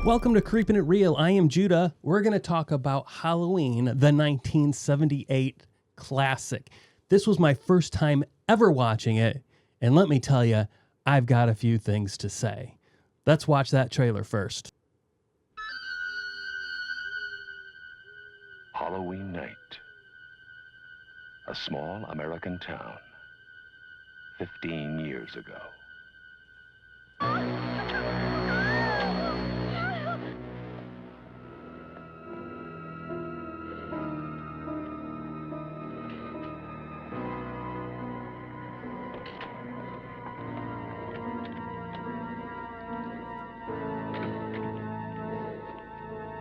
Welcome to Creepin' It Real. I am Judah. We're going to talk about Halloween, the 1978 classic. This was my first time ever watching it, and let me tell you, I've got a few things to say. Let's watch that trailer first. Halloween night. A small American town. 15 years ago.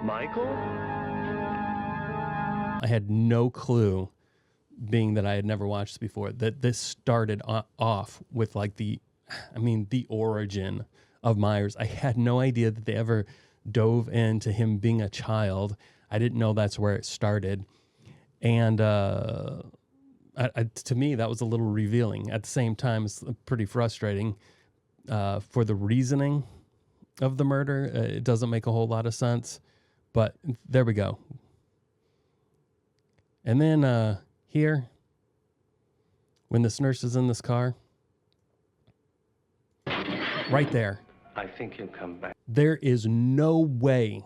Michael? I had no clue, being that I had never watched this before, that this started off with like the origin of Myers. I had no idea that they ever dove into him being a child. I didn't know that's where it started. And to me, that was a little revealing. At the same time, it's pretty frustrating for the reasoning of the murder. It doesn't make a whole lot of sense. But there we go. And then here, when this nurse is in this car, right there. I think he'll come back. There is no way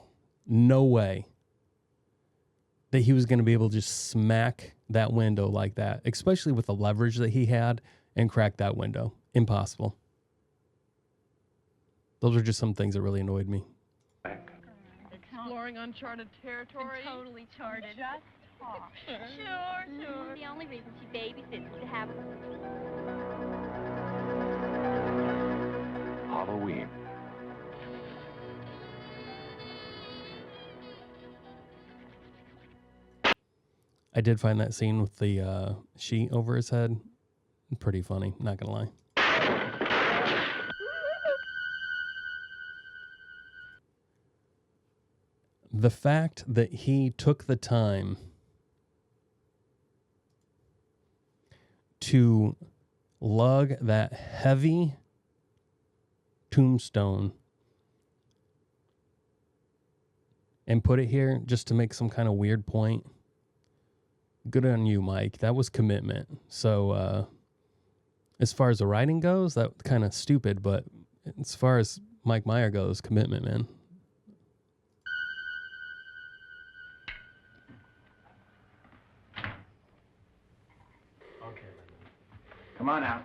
that he was going to be able to just smack that window like that, especially with the leverage that he had, and crack that window. Impossible. Those are just some things that really annoyed me. Exploring uncharted territory. Totally charted. Just talk. Sure. The only reason she babysits is to have Halloween. I did find that scene with the sheet over his head pretty funny, not gonna lie. The fact that he took the time to lug that heavy tombstone and put it here just to make some kind of weird point. Good on you, Mike. That was commitment. So as far as the writing goes, that kind of stupid, but as far as Mike Meyer goes, commitment, man. Come on out.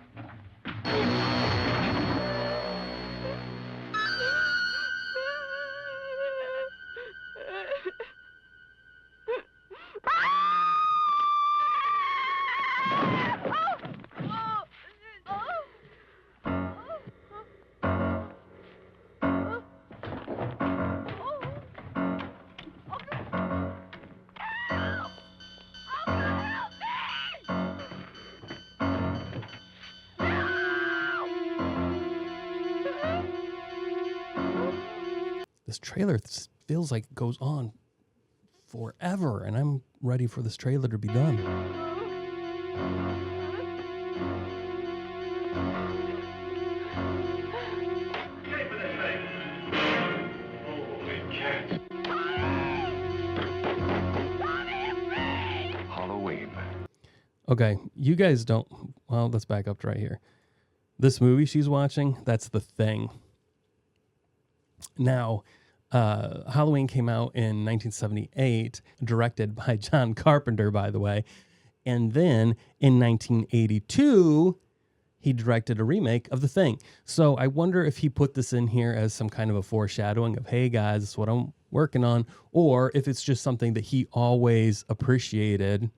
This trailer feels like it goes on forever, and I'm ready for this trailer to be done. Halloween. Okay, you guys don't... Well, let's back up to right here. This movie she's watching, that's The Thing. Now, Halloween came out in 1978, directed by John Carpenter, by the way. And then in 1982, he directed a remake of The Thing. So I wonder if he put this in here as some kind of a foreshadowing of, hey guys, this is what I'm working on, or if it's just something that he always appreciated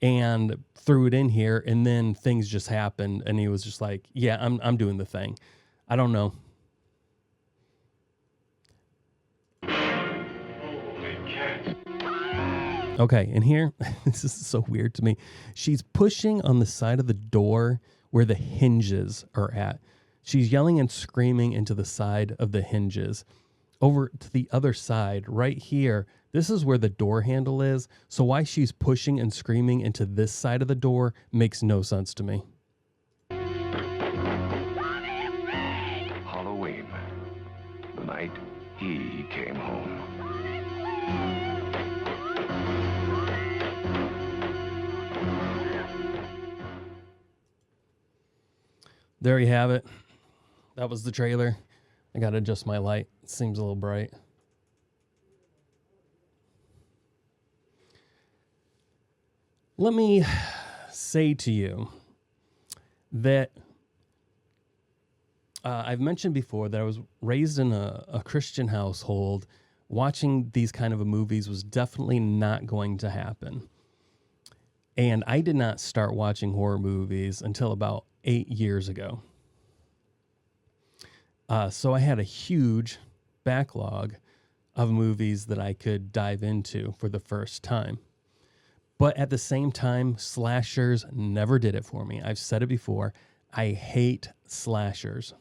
and threw it in here, and then things just happened, and he was just like, yeah, I'm doing The Thing. I don't know. Okay, and here, this is so weird to me. She's pushing on the side of the door where the hinges are at. She's yelling and screaming into the side of the hinges. Over to the other side, right here, this is where the door handle is. So why she's pushing and screaming into this side of the door makes no sense to me. Halloween. The night he came home. There you have it. That was the trailer. I got to adjust my light. It seems a little bright. Let me say to you that I've mentioned before that I was raised in a Christian household. Watching these kind of movies was definitely not going to happen. And I did not start watching horror movies until about 8 years ago. So I had a huge backlog of movies that I could dive into for the first time. But at the same time, slashers never did it for me. I've said it before. I hate slashers.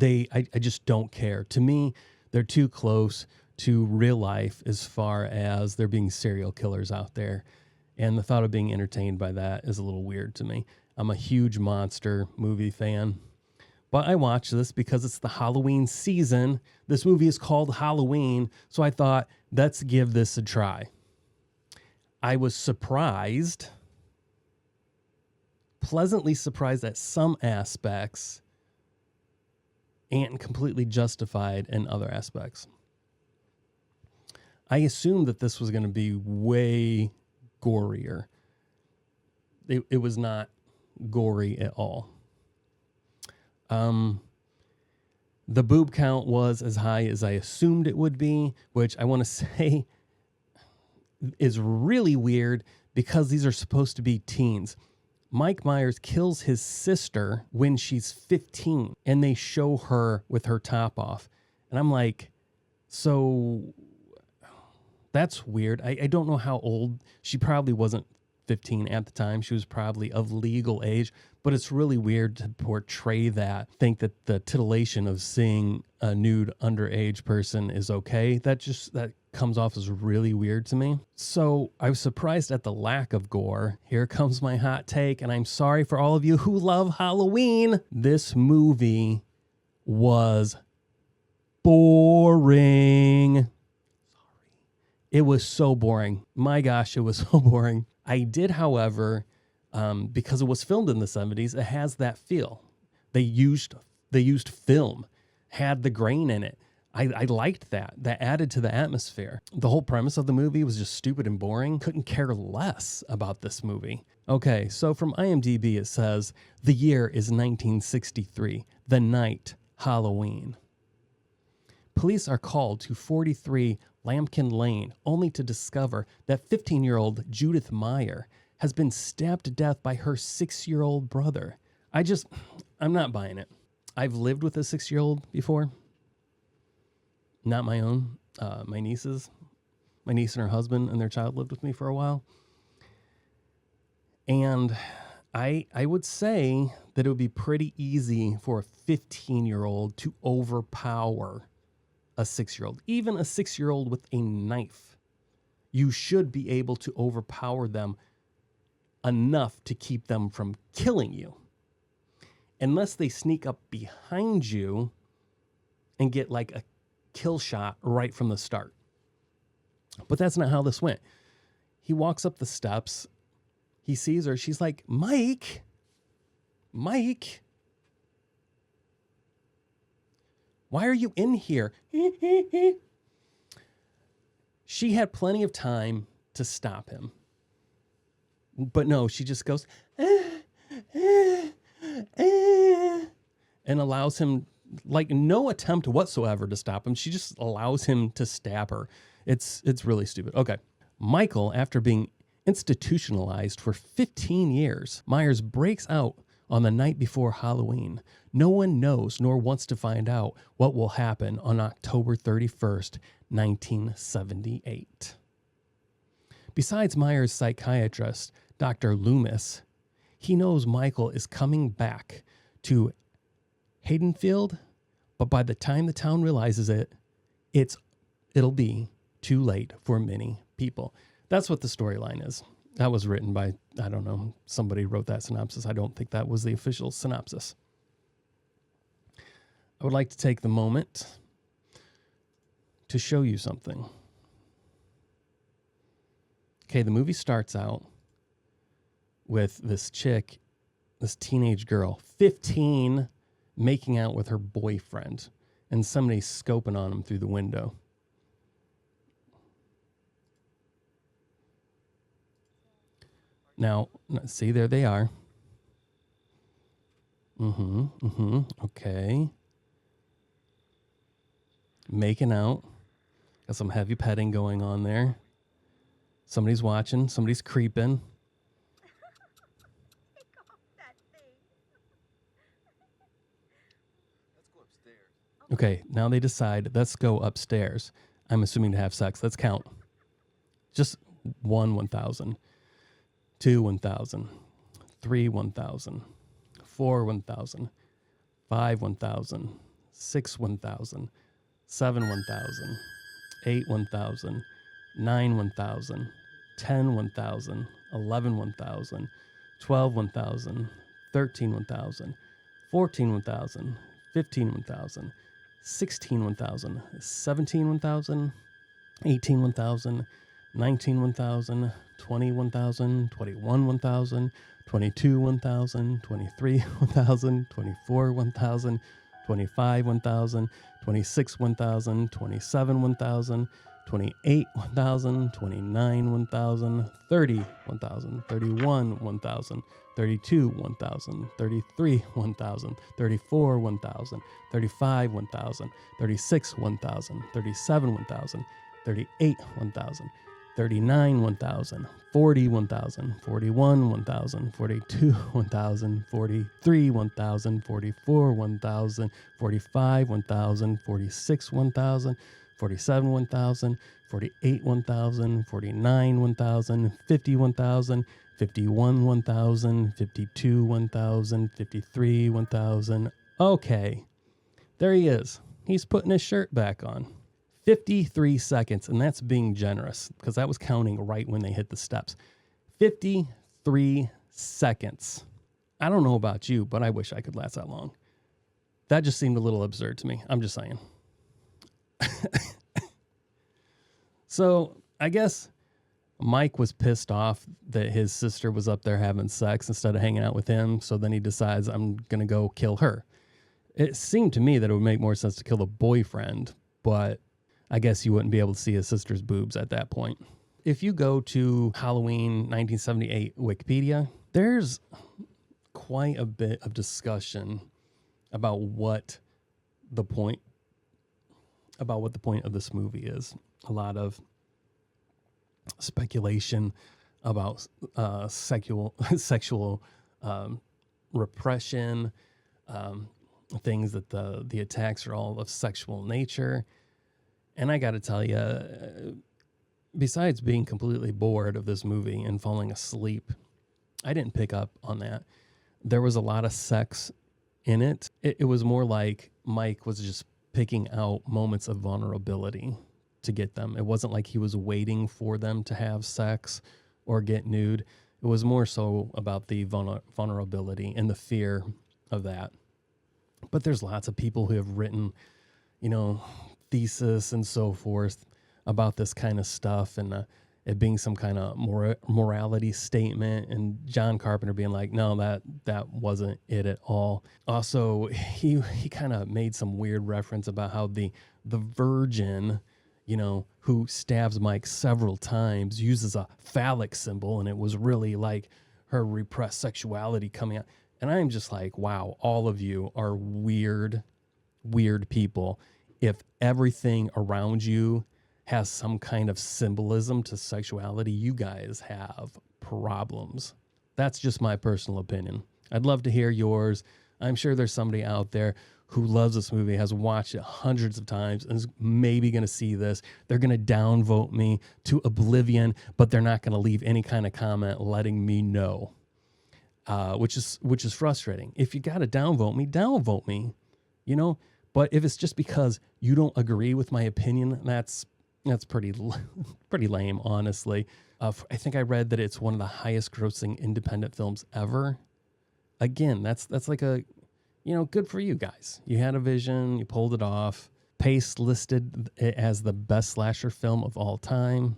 I just don't care. To me, they're too close to real life as far as there being serial killers out there. And the thought of being entertained by that is a little weird to me. I'm a huge monster movie fan. But I watched this because it's the Halloween season. This movie is called Halloween, so I thought, let's give this a try. I was surprised, pleasantly surprised at some aspects, and completely justified in other aspects. I assumed that this was going to be way gorier. It was not gory at all. The boob count was as high as I assumed it would be, which I want to say is really weird because these are supposed to be teens. Mike Myers kills his sister when she's 15 and they show her with her top off. And I'm like, so that's weird. I don't know how old. She probably wasn't 15 at the time. She was probably of legal age, but it's really weird to portray that. Think that the titillation of seeing a nude underage person is okay. That comes off as really weird to me. So I was surprised at the lack of gore. Here comes my hot take, and I'm sorry for all of you who love Halloween. This movie was boring. It was so boring. My gosh, it was so boring. I did, however, because it was filmed in the 70s, it has that feel. They used film, had the grain in it. I liked that. That added to the atmosphere. The whole premise of the movie was just stupid and boring. Couldn't care less about this movie. Okay, so from IMDb it says, the year is 1963, the night, Halloween. Police are called to 43 Lambkin Lane, only to discover that 15-year-old Judith Meyer has been stabbed to death by her 6-year-old brother. I'm not buying it. I've lived with a 6-year-old before. Not my own, my niece's. My niece and her husband and their child lived with me for a while. And I would say that it would be pretty easy for a 15-year-old to overpower a 6-year-old. Even a 6-year-old with a knife. You should be able to overpower them enough to keep them from killing you. Unless they sneak up behind you and get like a kill shot right from the start. But that's not how this went. He walks up the steps. He sees her. She's like, Mike. Why are you in here? She had plenty of time to stop him. But no, she just goes, and allows him, like, no attempt whatsoever to stop him. She just allows him to stab her. It's really stupid. Okay. Michael, after being institutionalized for 15 years, Myers breaks out on the night before Halloween. No one knows nor wants to find out what will happen on October 31st, 1978. Besides Myers' psychiatrist, Dr. Loomis, he knows Michael is coming back to Haddonfield, but by the time the town realizes it, it'll be too late for many people. That's what the storyline is. That was written by, I don't know, somebody wrote that synopsis. I don't think that was the official synopsis. I would like to take the moment to show you something. Okay, the movie starts out with this chick, this teenage girl, 15, making out with her boyfriend, and somebody's scoping on him through the window. Now, see, there they are. Okay. Making out. Got some heavy petting going on there. Somebody's watching. Somebody's creeping. Take off that thing. Let's go upstairs. Okay, now they decide, let's go upstairs. I'm assuming to have sex. Let's count. Just 1,000. 2, 1,000. 3, 1,000. 4, 1,000. 5, 1,000. 6, 1,000. 7, 1,000. 8, 1,000. 9, 1,000. 10, 1,000. 11, 1,000. 12, 1,000. 13, 1,000. 14, 1,000. 15, 1,000. 16, 1,000. 17, 1,000. 18, 1,000. 19, 1,000. 20, 1,000. 21, 1,000. 22, 1,000. 23, 1,000. 24, 1,000. 25, 1,000. 26, 1,000. 27, 1,000. 28, 1,000. 29, 1,000. 30, 1,000. 31, 1,000. 32, 1,000. 33, 1,000. 34, 1,000. 35, 1,000. 36, 1,000. 37, 1,000. 38, 1,000. 39, 1,000. 40, 1,000. 41, 1,000. 42, 1,000. 43, 1,000. 44, 1,000. 45, 1,000. 46, 1,000. 47, 1,000. 48, 1,000. 49, 1,000. 50, 1,000. 51, 1,000. 52, 1,000. 53, 1,000. Okay, there he is. He's putting his shirt back on. 53 seconds, and that's being generous because that was counting right when they hit the steps. 53 seconds. I don't know about you, but I wish I could last that long. That just seemed a little absurd to me. I'm just saying. So I guess Mike was pissed off that his sister was up there having sex instead of hanging out with him. So then he decides, I'm going to go kill her. It seemed to me that it would make more sense to kill the boyfriend, but I guess you wouldn't be able to see his sister's boobs at that point. If you go to Halloween 1978 Wikipedia, there's quite a bit of discussion about what the point of this movie is. A lot of speculation about sexual repression, things that the attacks are all of sexual nature. And I got to tell you, besides being completely bored of this movie and falling asleep, I didn't pick up on that. There was a lot of sex in it. It was more like Mike was just picking out moments of vulnerability to get them. It wasn't like he was waiting for them to have sex or get nude. It was more so about the vulnerability and the fear of that. But there's lots of people who have written, thesis and so forth about this kind of stuff, and it being some kind of morality statement, and John Carpenter being like, no, that wasn't it at all. Also, he kind of made some weird reference about how the virgin, who stabs Mike several times, uses a phallic symbol, and it was really like her repressed sexuality coming out. And I'm just like, wow, all of you are weird people. If everything around you has some kind of symbolism to sexuality, you guys have problems. That's just my personal opinion. I'd love to hear yours. I'm sure there's somebody out there who loves this movie, has watched it hundreds of times, and is maybe going to see this. They're going to downvote me to oblivion, but they're not going to leave any kind of comment letting me know, which is frustrating. If you got to downvote me, But if it's just because you don't agree with my opinion, that's pretty lame, honestly. I think I read that it's one of the highest grossing independent films ever. Again, that's like a good for you guys. You had a vision, you pulled it off. Pace listed it as the best slasher film of all time.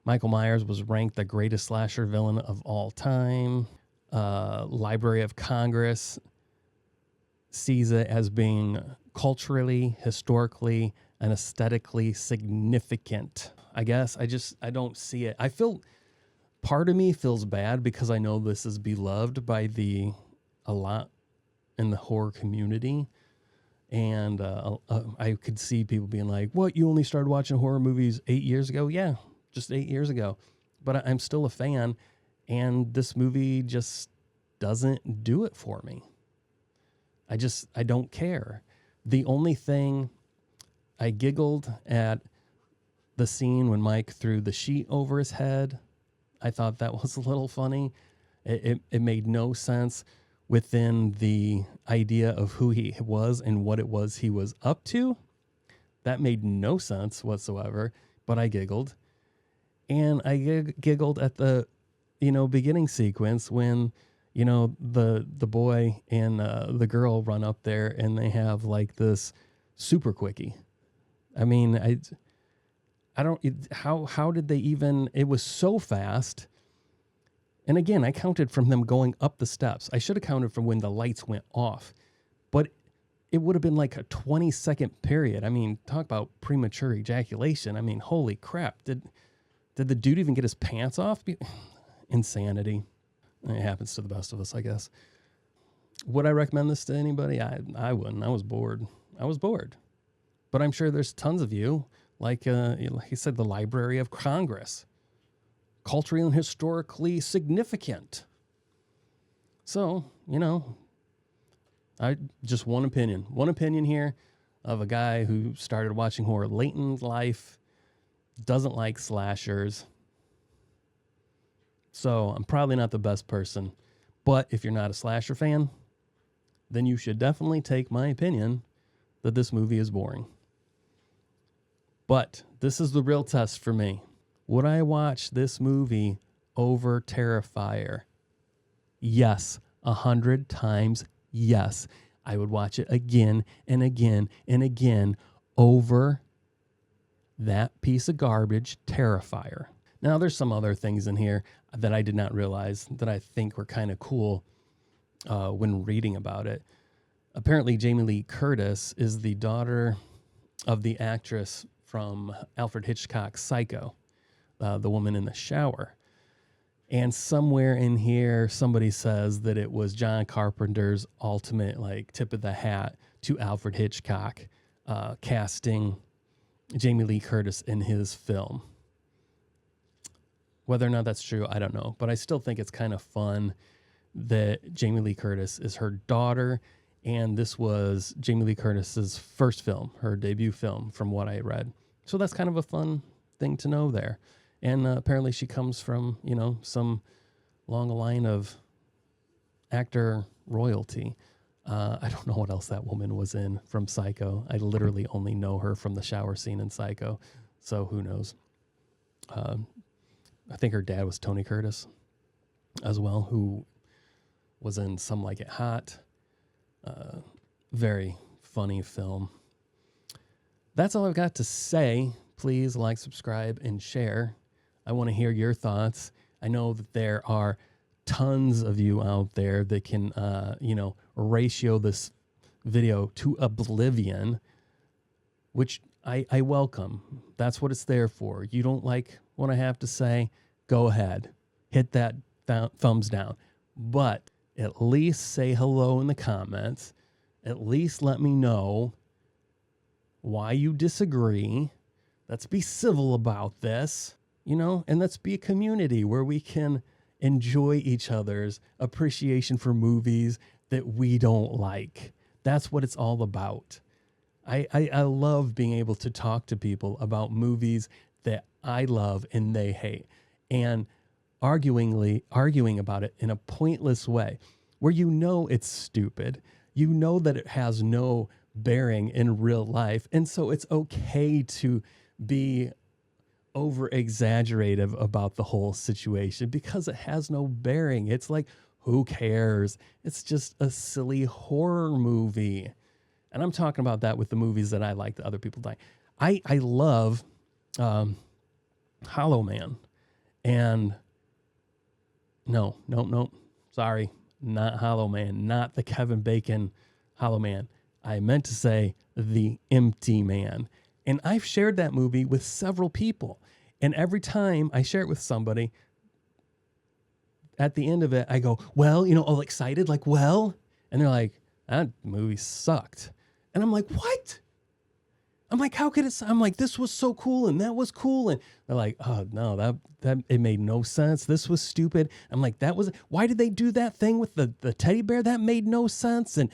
Michael Myers was ranked the greatest slasher villain of all time. Library of Congress sees it as being culturally, historically, and aesthetically significant. I guess I don't see it. Part of me feels bad because I know this is beloved by a lot in the horror community. And I could see people being like, what, you only started watching horror movies 8 years ago? Yeah, just 8 years ago. But I'm still a fan, and this movie just doesn't do it for me. I don't care. The only thing, I giggled at the scene when Mike threw the sheet over his head. I thought that was a little funny. It made no sense within the idea of who he was and what it was he was up to. That made no sense whatsoever, but I giggled. And I giggled at the, beginning sequence when, the boy and the girl run up there and they have like this super quickie. I mean, how did they even, it was so fast. And again, I counted from them going up the steps. I should have counted from when the lights went off, but it would have been like a 20-second period. I mean, talk about premature ejaculation. I mean, holy crap. Did the dude even get his pants off? Insanity. It happens to the best of us, I guess. Would I recommend this to anybody? I wouldn't. I was bored. But I'm sure there's tons of you, like he said, the Library of Congress. Culturally and historically significant. So, I just one opinion here of a guy who started watching horror late in life, doesn't like slashers. So I'm probably not the best person, but if you're not a slasher fan, then you should definitely take my opinion that this movie is boring. But this is the real test for me. Would I watch this movie over Terrifier? Yes, 100 times yes. I would watch it again and again and again over that piece of garbage, Terrifier. Now, there's some other things in here that I did not realize that I think were kind of cool when reading about it. Apparently, Jamie Lee Curtis is the daughter of the actress from Alfred Hitchcock's Psycho. The woman in the shower. And somewhere in here, somebody says that it was John Carpenter's ultimate tip of the hat to Alfred Hitchcock casting Jamie Lee Curtis in his film. Whether or not that's true, I don't know. But I still think it's kind of fun that Jamie Lee Curtis is her daughter. And this was Jamie Lee Curtis's first film, her debut film, from what I read. So that's kind of a fun thing to know there. And apparently she comes from, some long line of actor royalty. I don't know what else that woman was in from Psycho. I literally only know her from the shower scene in Psycho. So who knows? I think her dad was Tony Curtis as well, who was in Some Like It Hot. Very funny film. That's all I've got to say. Please like, subscribe, and share. I want to hear your thoughts. I know that there are tons of you out there that can, ratio this video to oblivion, which I welcome. That's what it's there for. You don't like what I have to say? Go ahead. Hit that thumbs down. But at least say hello in the comments. At least let me know why you disagree. Let's be civil about this. And let's be a community where we can enjoy each other's appreciation for movies that we don't like. That's what it's all about. I love being able to talk to people about movies that I love and they hate, and arguing about it in a pointless way where it's stupid. That it has no bearing in real life. And so it's okay to be over exaggerative about the whole situation because it has no bearing. It's like Who cares? It's just a silly horror movie. And I'm talking about that with the movies that I like that other people like. I love Hollow Man. And no. Sorry, not Hollow Man. Not the Kevin Bacon Hollow Man. I meant to say The Empty Man. And I've shared that movie with several people. And every time I share it with somebody, at the end of it, I go, well, all excited, like, well, and they're like, that movie sucked. And I'm like, what? I'm like, how could it? I'm like, this was so cool and that was cool. And they're like, oh no, that it made no sense. This was stupid. I'm like, why did they do that thing with the teddy bear? That made no sense. And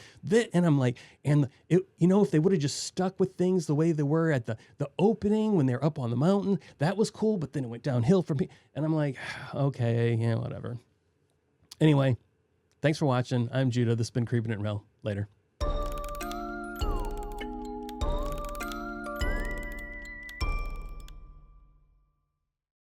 I'm like, and it, if they would have just stuck with things the way they were at the opening when they're up on the mountain, that was cool. But then it went downhill from me. And I'm like, okay, yeah, whatever. Anyway, thanks for watching. I'm Judah. This has been Creepin' It Real. Later.